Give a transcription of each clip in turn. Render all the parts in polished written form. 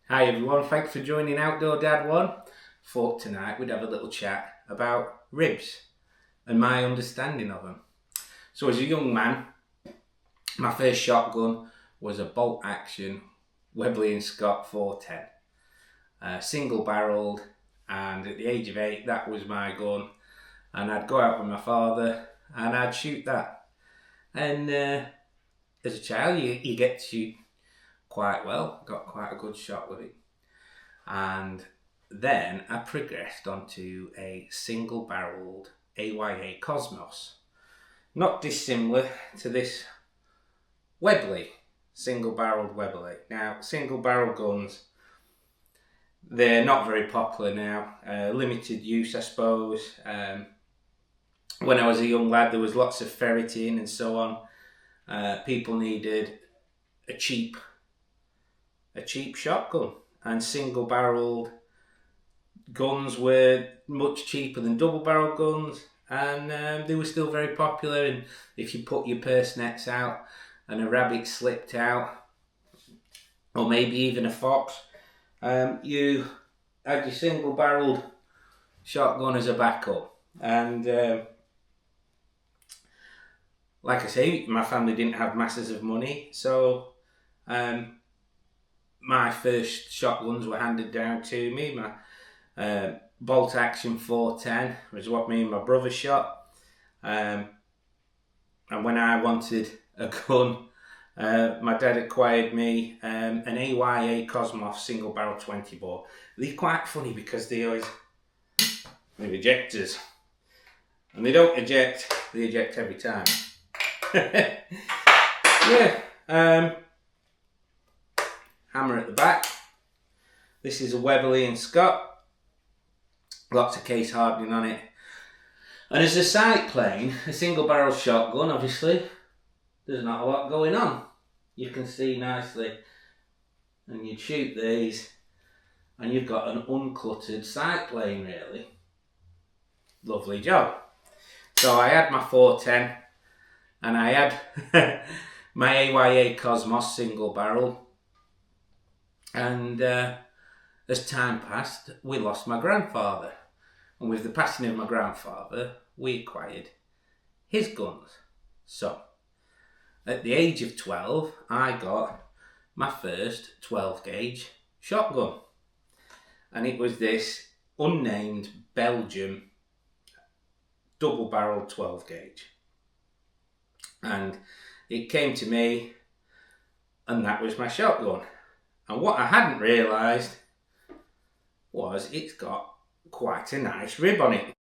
Hi everyone, thanks for joining Outdoor Dad 1. Thought tonight we'd have a little chat about ribs and my understanding of them. So as a young man, my first shotgun was a bolt action Webley & Scott 410. Single barreled, and at the age of 8 that was my gun, and I'd go out with my father and I'd shoot that. And as a child you get to shoot quite well, got quite a good shot with it. And then I progressed onto a single barreled AYA Cosmos, not dissimilar to this Webley, single barreled Webley. Now, single barrel guns, they're not very popular now, limited use I suppose. When I was a young lad there was lots of ferreting and so on. People needed a cheap shotgun, and single barreled guns were much cheaper than double barrel guns, and they were still very popular. And if you put your purse nets out and a rabbit slipped out, or maybe even a fox, you had your single barreled shotgun as a backup. And like I say, my family didn't have masses of money, so my first shotguns were handed down to me. My bolt action 410 was what me and my brother shot. And when I wanted a gun, my dad acquired me an AYA Cosmos single barrel 20 bore. They're quite funny because they're ejectors. And they don't eject, they eject every time. Yeah. Hammer at the back. This is a Webley & Scott. Lots of case hardening on it. And as a sight plane, a single barrel shotgun, obviously, there's not a lot going on. You can see nicely. And you'd shoot these and you've got an uncluttered sight plane really. Lovely job. So I had my 410 and I had my AYA Cosmos single barrel. And as time passed, we lost my grandfather. And with the passing of my grandfather, we acquired his guns. So, at the age of 12, I got my first 12 gauge shotgun. And it was this unnamed Belgium double barrel 12 gauge. And it came to me, and that was my shotgun. And what I hadn't realised was it's got quite a nice rib on it.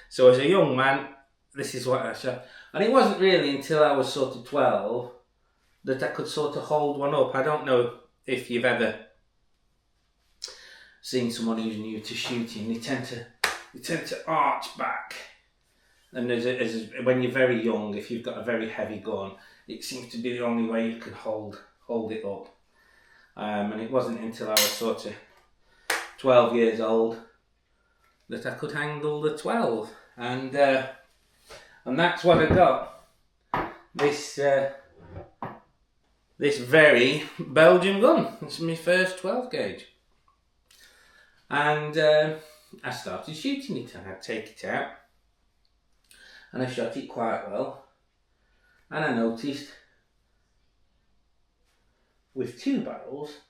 So as a young man, this is what I shot. And it wasn't really until I was sort of 12 that I could sort of hold one up. I don't know if you've ever seen someone who's new to shooting. They tend to arch back. And when you're very young, if you've got a very heavy gun, it seems to be the only way you can hold it up. And it wasn't until I was sort of 12 years old that I could handle the 12. And that's what I got. This very Belgian gun. It's my first 12 gauge. And I started shooting it, and I'd take it out. And I shot it quite well. And I noticed with two barrels,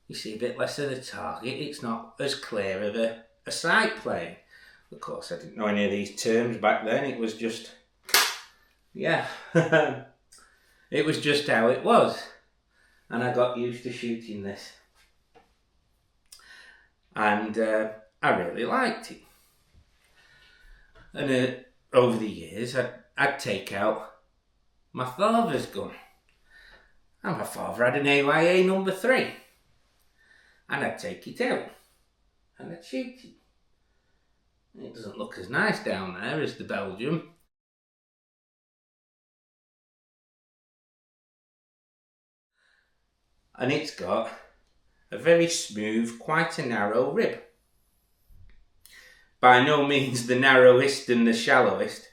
you see a bit less of the target. It's not as clear of a sight plane. Of course, I didn't know any of these terms back then. It was just, yeah, it was just how it was. And I got used to shooting this. And I really liked it. And over the years, I'd take out my father's gun. And my father had an AYA number 3. And I'd take it out. And I'd shoot it. It doesn't look as nice down there as the Belgium. And it's got a very smooth, quite a narrow rib. By no means the narrowest and the shallowest.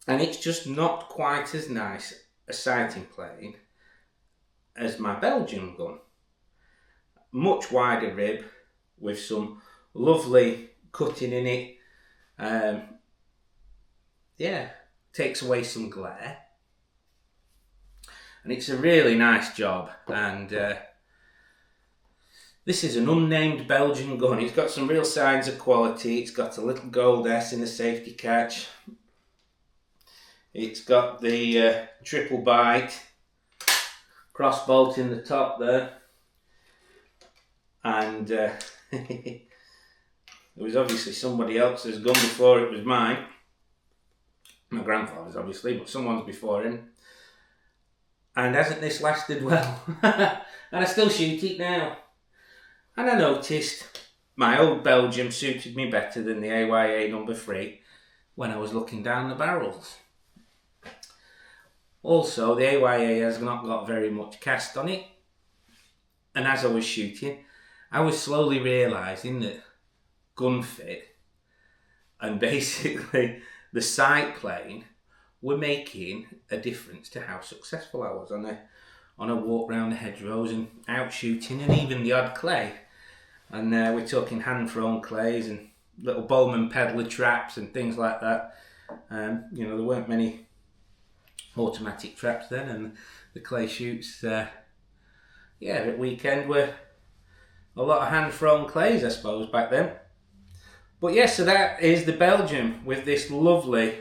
And it's just not quite as nice a sighting plane as my Belgian gun. Much wider rib with some lovely cutting in it. Yeah, takes away some glare. And it's a really nice job. And this is an unnamed Belgian gun. It's got some real signs of quality. It's got a little gold S in the safety catch. It's got the triple bite cross bolt in the top there. And there was obviously somebody else's gun before it was mine. My grandfather's obviously, but someone's before him. And hasn't this lasted well? And I still shoot it now. And I noticed my old Belgium suited me better than the AYA number 3 when I was looking down the barrels. Also, the AYA has not got very much cast on it. And as I was shooting, I was slowly realising that gun fit and basically the sight plane were making a difference to how successful I was on a walk round the hedgerows and out shooting, and even the odd clay. And we're talking hand thrown clays and little Bowman peddler traps and things like that. You know, there weren't many automatic traps then, and the clay shoots at weekend were a lot of hand thrown clays, I suppose, back then. But yes, so that is the Belgium with this lovely,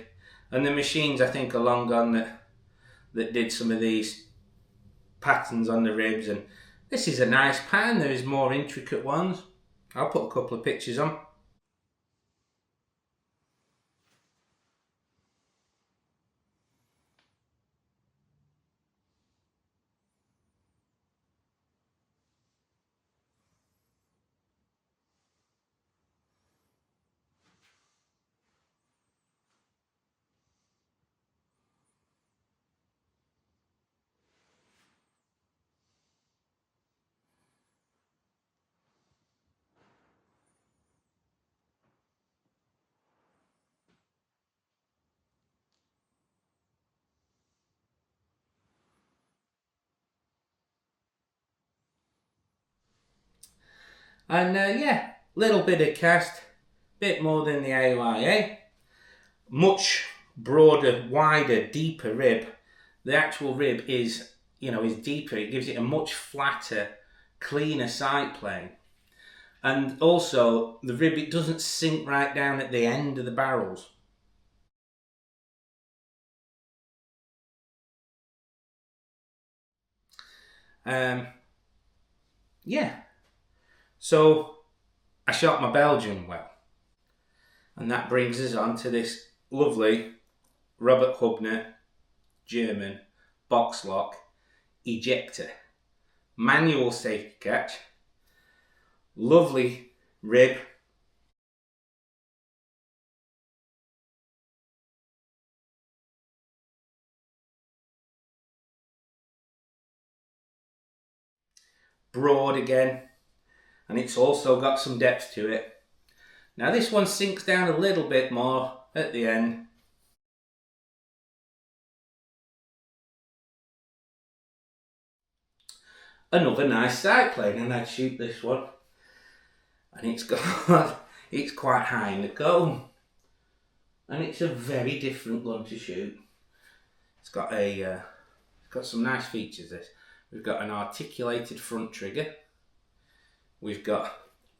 and the machines I think are long gone that did some of these patterns on the ribs, and this is a nice pattern. There is more intricate ones. I'll put a couple of pictures on. And little bit of cast, bit more than the AYA, much broader, wider, deeper rib. The actual rib is deeper. It gives it a much flatter, cleaner sight plane. And also the rib, it doesn't sink right down at the end of the barrels. So I shot my Belgian well. And that brings us on to this lovely Robert Hubner German box lock ejector. Manual safety catch. Lovely rib. Broad again. And it's also got some depth to it. Now this one sinks down a little bit more at the end. Another nice sight plane, and I'd shoot this one. And it's quite high in the cone. And it's a very different gun to shoot. It's got some nice features, this. We've got an articulated front trigger. We've got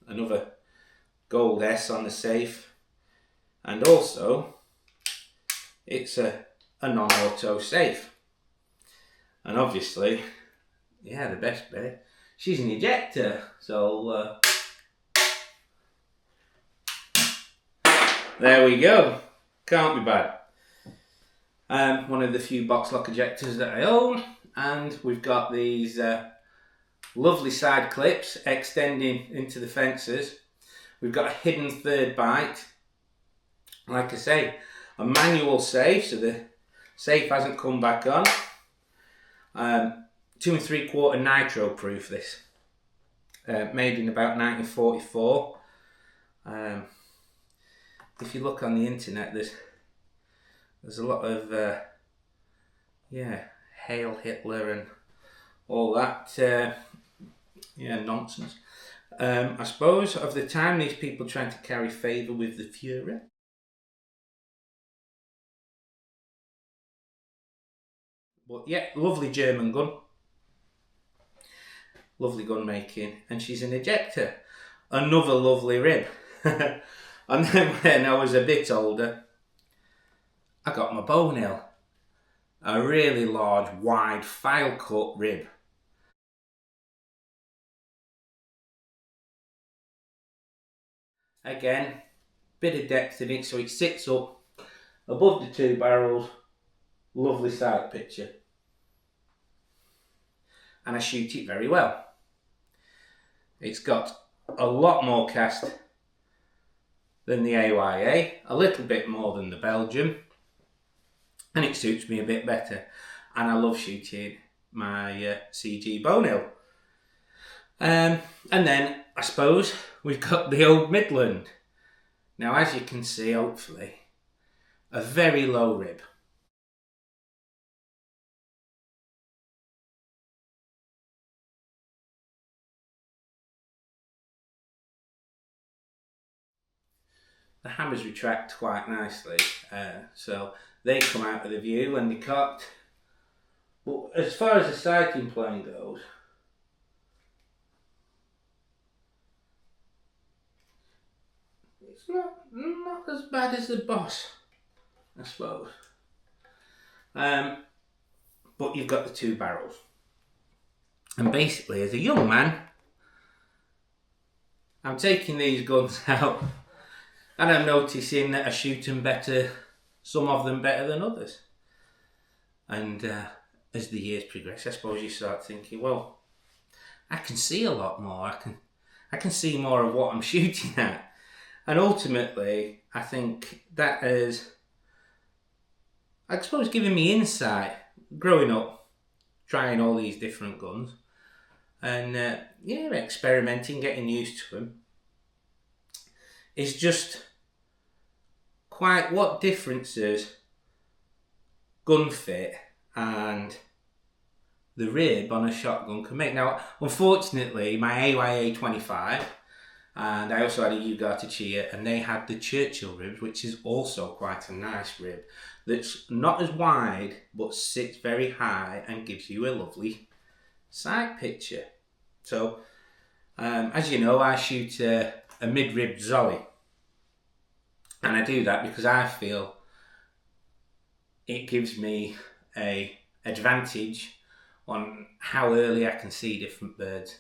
another gold S on the safe, and also it's a non-auto safe. And obviously, the best bit, she's an ejector, so there we go. Can't be bad. One of the few box lock ejectors that I own, and we've got these lovely side clips extending into the fences. We've got a hidden third bite. Like I say, a manual safe, so the safe hasn't come back on. 2 3/4 nitro proof, this. Made in about 1944. If you look on the internet, there's There's a lot of, Hail Hitler and all that, nonsense. I suppose of the time, these people trying to carry favour with the Führer. But yeah, lovely German gun. Lovely gun making. And she's an ejector. Another lovely rib. And then when I was a bit older, I got my bone hill. A really large, wide, file cut rib. Again, bit of depth in it, so it sits up above the two barrels. Lovely sight picture. And I shoot it very well. It's got a lot more cast than the AYA, a little bit more than the Belgium, and it suits me a bit better. And I love shooting my CG Bonehill. And then I suppose we've got the old Midland. Now, as you can see, hopefully, a very low rib. The hammers retract quite nicely, so they come out of the view when they're cocked. But as far as the sighting plane goes, it's not as bad as the Boss, I suppose. But you've got the two barrels. And basically, as a young man, I'm taking these guns out and I'm noticing that I shoot them better, some of them better than others. And as the years progress, I suppose you start thinking, well, I can see a lot more. I can see more of what I'm shooting at. And ultimately, I think that has, I suppose, given me insight growing up, trying all these different guns, and experimenting, getting used to them, is just quite what differences gun fit and the rib on a shotgun can make. Now, unfortunately, my AYA 25, and I also had a Ugarte Chia, and they had the Churchill ribs, which is also quite a nice rib that's not as wide but sits very high and gives you a lovely sight picture. So, as you know, I shoot a mid-rib Zoe, and I do that because I feel it gives me a advantage on how early I can see different birds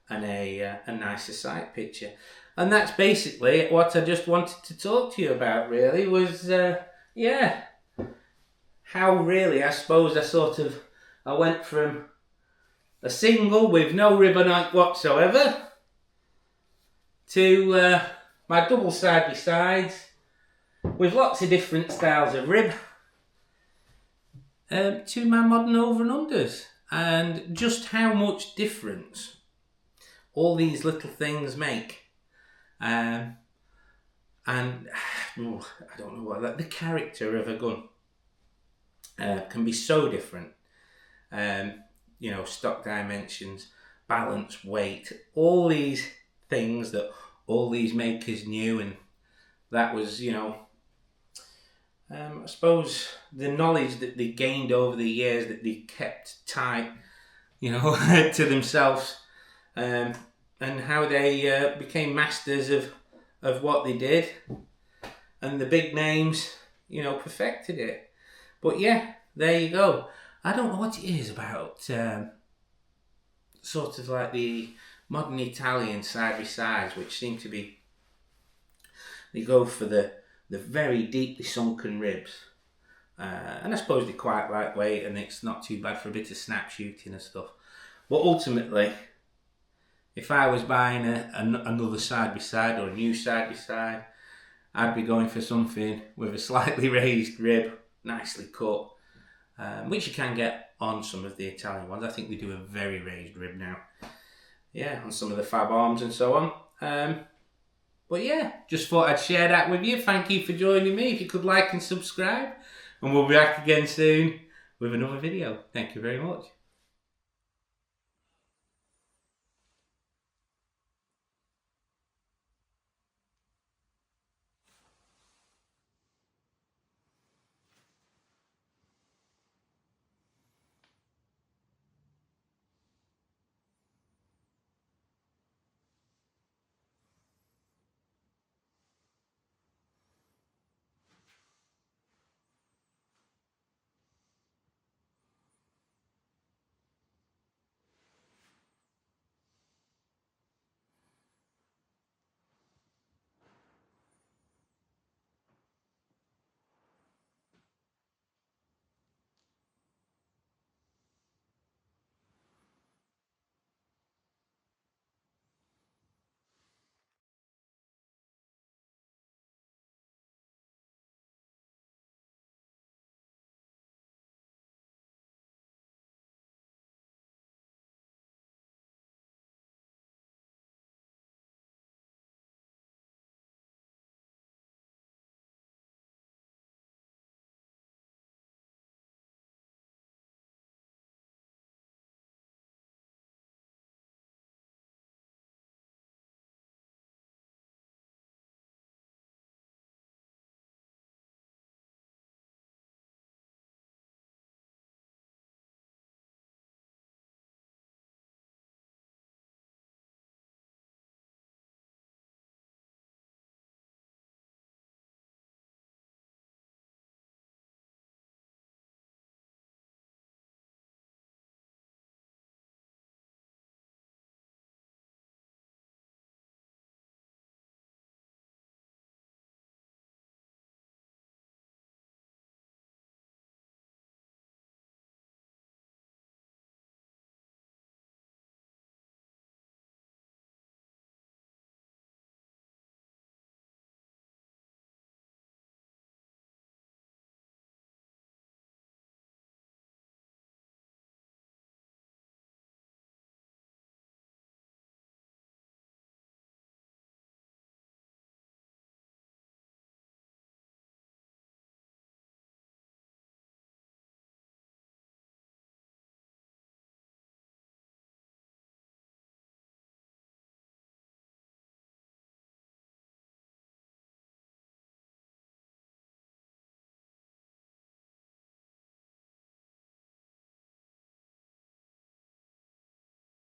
and a nicer sight picture. And that's basically what I just wanted to talk to you about, really, was how really I suppose I went from a single with no ribbon on it whatsoever to my double side-by-sides with lots of different styles of rib, to my modern over and unders, and just how much difference all these little things make. I don't know what, the character of a gun can be so different. Stock dimensions, balance, weight, all these things that all these makers knew, and that was, I suppose the knowledge that they gained over the years that they kept tight, to themselves, and how they became masters of what they did, and the big names, perfected it. But yeah, there you go. I don't know what it is about sort of like the modern Italian side-by-sides, which seem to be, they go for the very deeply sunken ribs. And I suppose they're quite lightweight and it's not too bad for a bit of snap shooting and stuff. But ultimately, if I was buying another side-by-side or a new side-by-side, I'd be going for something with a slightly raised rib, nicely cut, which you can get on some of the Italian ones. I think they do a very raised rib now. Yeah, on some of the Fab Arms and so on. But yeah, just thought I'd share that with you. Thank you for joining me. If you could like and subscribe, And we'll be back again soon with another video. Thank you very much.